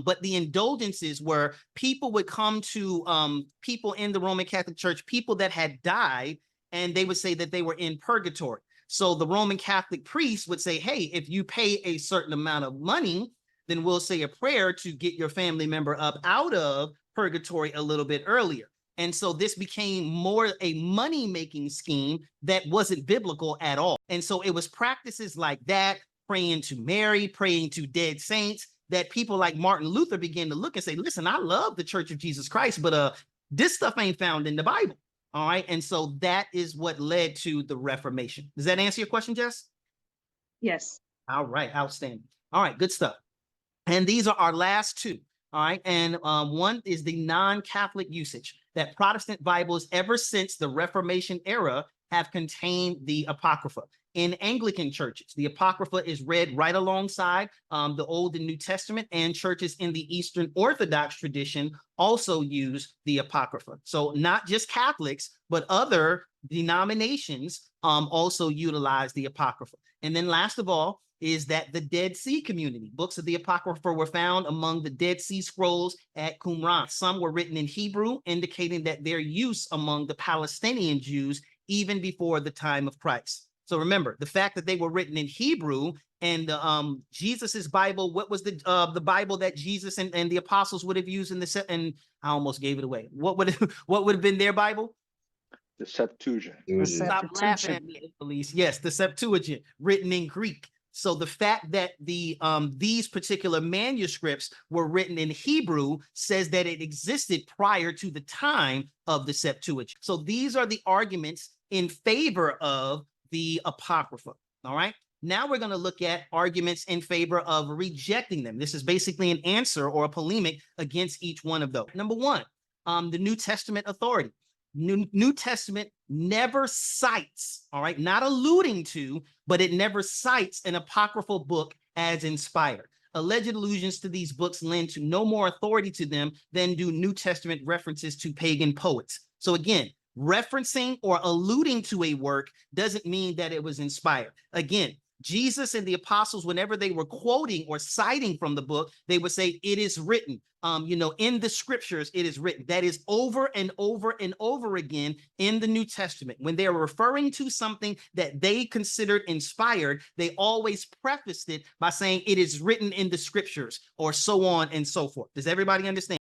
But the indulgences were people would come to people in the Roman Catholic Church, people that had died, and they would say that they were in purgatory. So the Roman Catholic priest would say, hey, if you pay a certain amount of money, then we'll say a prayer to get your family member up out of purgatory a little bit earlier. And so this became more a money-making scheme that wasn't biblical at all. And so it was practices like that, praying to Mary, praying to dead saints, that people like Martin Luther began to look and say, listen, I love the Church of Jesus Christ, but this stuff ain't found in the Bible. All right. And so that is what led to the Reformation. Does that answer your question, Jess? Yes. All right. Outstanding. All right. Good stuff. And these are our last two. All right. And one is the non-Catholic usage, that Protestant Bibles ever since the Reformation era have contained the Apocrypha. In Anglican churches, the Apocrypha is read right alongside the Old and New Testament, and churches in the Eastern Orthodox tradition also use the Apocrypha. So not just Catholics, but other denominations also utilize the Apocrypha. And then last of all is that the Dead Sea community, books of the Apocrypha were found among the Dead Sea Scrolls at Qumran. Some were written in Hebrew, indicating that their use among the Palestinian Jews even before the time of Christ. So remember, the fact that they were written in Hebrew, and Jesus's Bible, what was the Bible that Jesus and the apostles would have used in the and I almost gave it away. What would have been their Bible? The Septuagint. Stop laughing at me, police. Yes, the Septuagint, written in Greek. So the fact that these particular manuscripts were written in Hebrew says that it existed prior to the time of the Septuagint. So these are the arguments in favor of the Apocrypha. All right. Now we're going to look at arguments in favor of rejecting them. This is basically an answer or a polemic against each one of those. Number one, the New Testament authority. New Testament never cites, all right, not alluding to, but it never cites an apocryphal book as inspired. Alleged allusions to these books lend to no more authority to them than do New Testament references to pagan poets. So again, referencing or alluding to a work doesn't mean that it was inspired. Again, Jesus and the apostles, whenever they were quoting or citing from the book, they would say, it is written, in the scriptures, it is written. That is over and over and over again in the New Testament. When they are referring to something that they considered inspired, they always prefaced it by saying it is written in the scriptures, or so on and so forth. Does everybody understand?